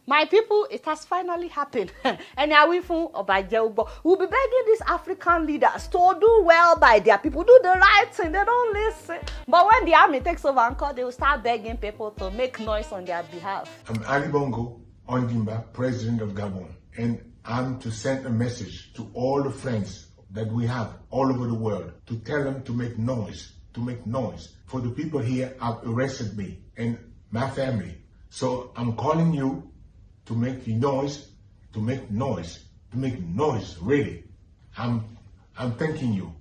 My people, it has finally happened. And now we'll be begging these African leaders to do well by their people, do the right thing. They don't listen. But when the army takes over and they will start begging people to make noise on their behalf. I'm Ali Bongo Ondimba, President of Gabon, and I'm to send a message to all the friends that we have all over the world to tell them to make noise, For the people here have arrested me and my family. So I'm calling you to make noise, really. I'm thanking you.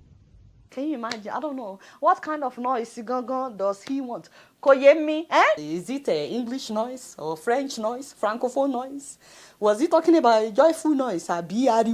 Can you imagine? I don't know. What kind of noise does he want? Koyemi, eh? Is it an English noise or French noise, Francophone noise? Was he talking about a joyful noise? And what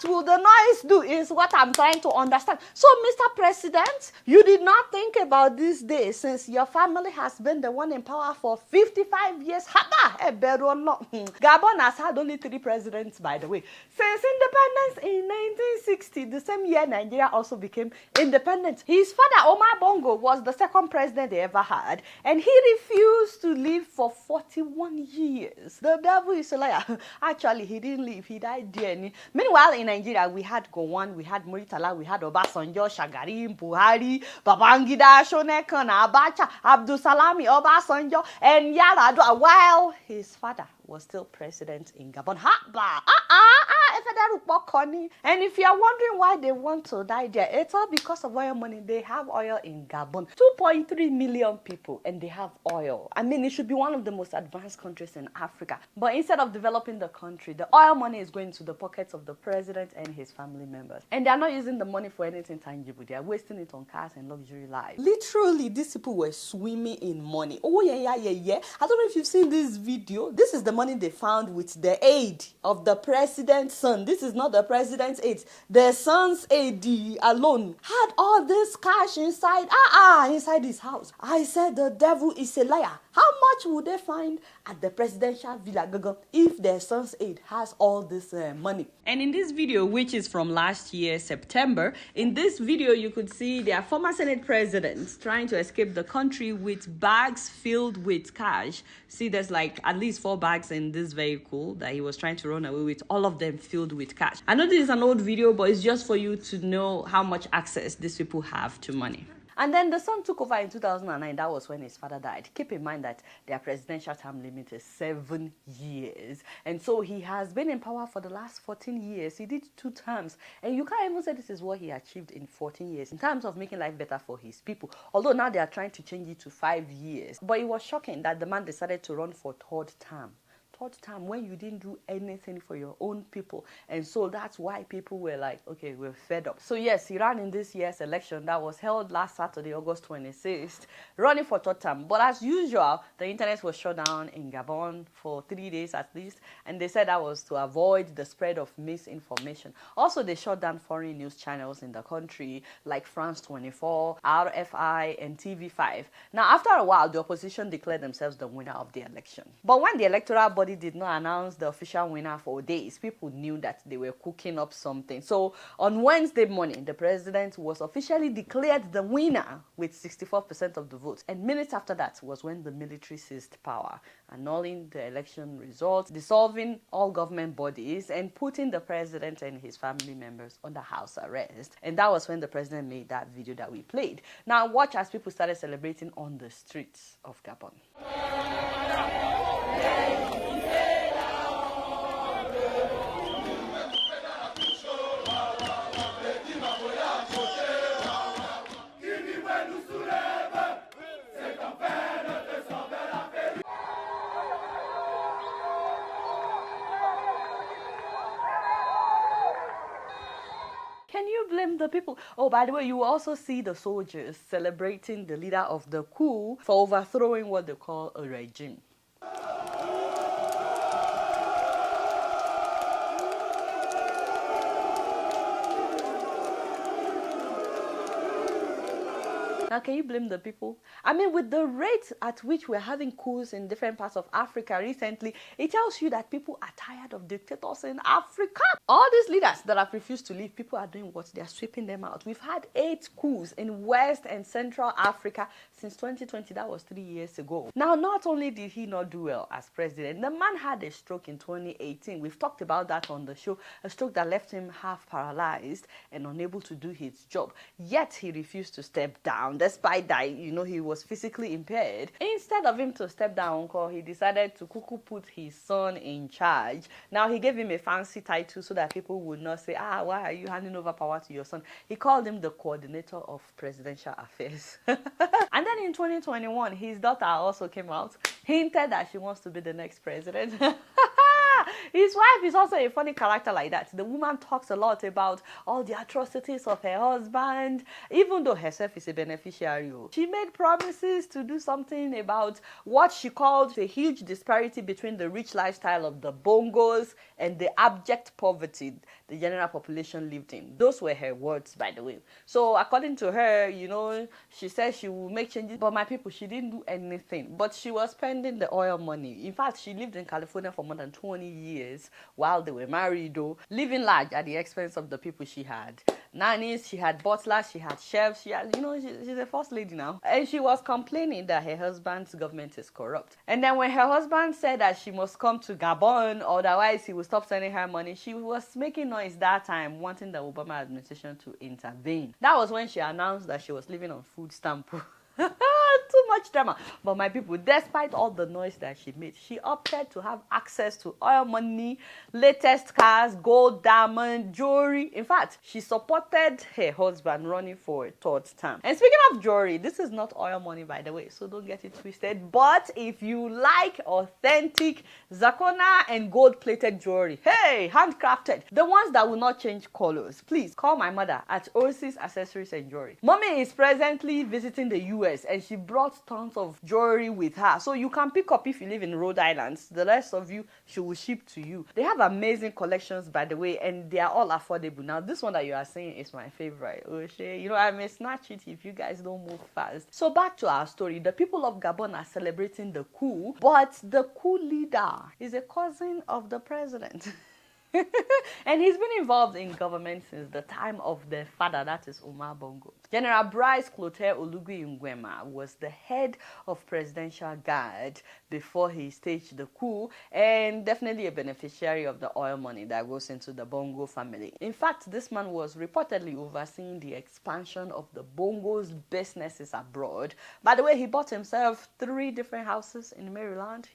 will the noise do is what I'm trying to understand. So, Mr. President, you did not think about this day since your family has been the one in power for 55 years. Gabon has had only 3 presidents, by the way. Since independence in 1960, the same year Nigeria also became independent. His father, Omar Bongo, was the second president they ever had, and he refused to live for 41 years. The devil is a liar. Actually, he didn't live. He died there. Meanwhile, in Nigeria, we had Gowon, we had Muritala, we had Obasanjo, Shagari, Buhari, Babangida, Shonekan, Abacha, Abdul Salami, Obasanjo, and Yar'Adua, while his father was still president in Gabon. And if you are wondering why they want to die there, it's all because of oil money. They have oil in Gabon. 2.3 million people, and they have oil. I mean, it should be one of the most advanced countries in Africa. But instead of developing the country, the oil money is going to the pockets of the president and his family members. And they are not using the money for anything tangible. They are wasting it on cars and luxury lives. Literally, these people were swimming in money. Oh, yeah. I don't know if you've seen this video. This is the money they found with the aid of the president's son. This is not the president's aid. The son's aid alone had all this cash inside. Inside his house. I said the devil is a liar. How much would they find at the presidential villa if their son's aid has all this money? And in this video, which is from last year, September, in this video, you could see their former Senate presidents trying to escape the country with bags filled with cash. See, there's like at least 4 bags in this vehicle that he was trying to run away with, all of them filled with cash. I know this is an old video, but it's just for you to know how much access these people have to money. And then the son took over in 2009. That was when his father died. Keep in mind that their presidential term limit is 7 years. And so he has been in power for the last 14 years. He did 2 terms. And you can't even say this is what he achieved in 14 years in terms of making life better for his people. Although now they are trying to change it to 5 years. But it was shocking that the man decided to run for 3rd term. Time when you didn't do anything for your own people. And so that's why people were like, okay, we're fed up. So yes, he ran in this year's election that was held last Saturday, August 26th, running for 3rd term. But as usual, the internet was shut down in Gabon for 3 days at least, and they said that was to avoid the spread of misinformation. Also, they shut down foreign news channels in the country like France 24, RFI, and TV5. Now, after a while, the opposition declared themselves the winner of the election. But when the electoral body did not announce the official winner for days, people knew that they were cooking up something. So on Wednesday morning, the president was officially declared the winner with 64% of the votes. And minutes after that was when the military seized power, annulling the election results, dissolving all government bodies, and putting the president and his family members under house arrest. And that was when the president made that video that we played. Now watch as people started celebrating on the streets of Gabon. Can you blame the people? Oh, by the way, you also see the soldiers celebrating the leader of the coup for overthrowing what they call a regime. Now, can you blame the people? I mean, with the rate at which we're having coups in different parts of Africa recently, it tells you that people are tired of dictators in Africa. All these leaders that have refused to leave, people are doing what? They're sweeping them out. We've had 8 coups in West and Central Africa since 2020. That was 3 years ago. Now, not only did he not do well as president, the man had a stroke in 2018. We've talked about that on the show. A stroke that left him half paralyzed and unable to do his job. Yet he refused to step down, despite that, he was physically impaired. Instead of him to step down, he decided to put his son in charge. Now, he gave him a fancy title so that people would not say, why are you handing over power to your son? He called him the coordinator of presidential affairs. And then in 2021, his daughter also came out, hinted that she wants to be the next president. His wife is also a funny character like that. The woman talks a lot about all the atrocities of her husband, even though herself is a beneficiary. She made promises to do something about what she called a huge disparity between the rich lifestyle of the Bongos and the abject poverty the general population lived in. Those were her words, by the way. So according to her, she said she will make changes, but my people, she didn't do anything. But she was spending the oil money. In fact, she lived in California for more than 20 years while they were married, living large at the expense of the people she had. Nannies, she had butlers, she had chefs, she's a first lady now. And she was complaining that her husband's government is corrupt. And then when her husband said that she must come to Gabon, otherwise he would stop sending her money, she was making noise that time, wanting the Obama administration to intervene. That was when she announced that she was living on food stamp. Too much drama. But my people, despite all the noise that she made, she opted to have access to oil money, latest cars, gold, diamond, jewelry. In fact, she supported her husband running for a 3rd term. And speaking of jewelry, this is not oil money, by the way, so don't get it twisted. But if you like authentic zirconia and gold-plated jewelry, hey, handcrafted, the ones that will not change colors, please call my mother at Oasis Accessories and Jewelry. Mommy is presently visiting the US and she brought tons of jewelry with her, so you can pick up if you live in Rhode Island. The rest of you, she will ship to you. They have amazing collections, by the way, and they are all affordable. Now, this one that you are seeing is my favorite. I may snatch it if you guys don't move fast. So back to our story. The people of Gabon are celebrating the coup, but the coup leader is a cousin of the president. And he's been involved in government since the time of their father, that is Omar Bongo. General Bryce Clotaire Olugui Nguema was the head of Presidential Guard before he staged the coup, and definitely a beneficiary of the oil money that goes into the Bongo family. In fact, this man was reportedly overseeing the expansion of the Bongo's businesses abroad. By the way, he bought himself 3 different houses in Maryland,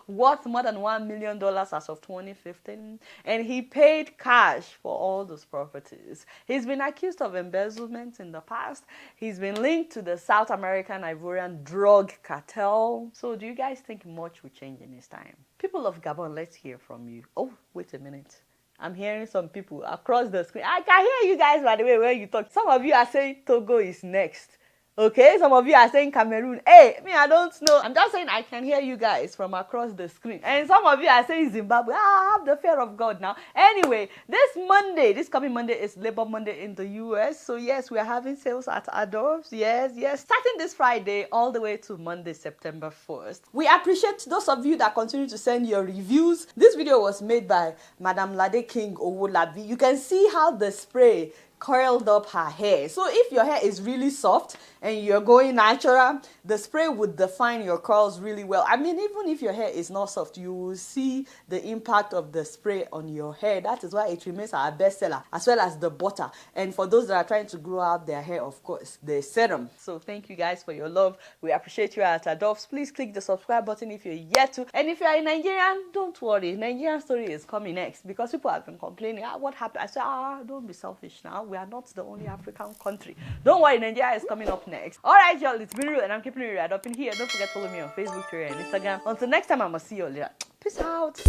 worth more than $1 million as of 2015. And he paid cash for all those properties. He's been accused of embezzlement in the past. He's been linked to the South American Ivorian drug cartel. So do you guys think much will change in his time? People of Gabon, let's hear from you. Oh, wait a minute. I'm hearing some people across the screen. I can hear you guys, by the way, when you talk. Some of you are saying Togo is next. Okay, some of you are saying Cameroon. Hey, me, I don't know. I'm just saying I can hear you guys from across the screen. And some of you are saying Zimbabwe. I have the fear of God now. Anyway, this coming Monday is Labor Monday in the US. So yes, we are having sales at Adolph's. Yes. Starting this Friday all the way to Monday, September 1st. We appreciate those of you that continue to send your reviews. This video was made by Madam Lade King Owolabi. You can see how the spray curled up her hair. So if your hair is really soft and you're going natural, the spray would define your curls really well. I mean, even if your hair is not soft, you will see the impact of the spray on your hair. That is why it remains our bestseller, as well as the butter. And for those that are trying to grow out their hair, of course, the serum. So thank you guys for your love. We appreciate you at Adolph's. Please click the subscribe button if you're yet to. And if you're a Nigerian, don't worry. Nigerian story is coming next, because people have been complaining, what happened? I said, don't be selfish now. We are not the only African country. Don't worry, Nigeria is coming up next. Alright, y'all, it's been real, and I'm keeping it right up in here. Don't forget to follow me on Facebook, Twitter, and Instagram. Until next time, I'ma see you later. Peace out.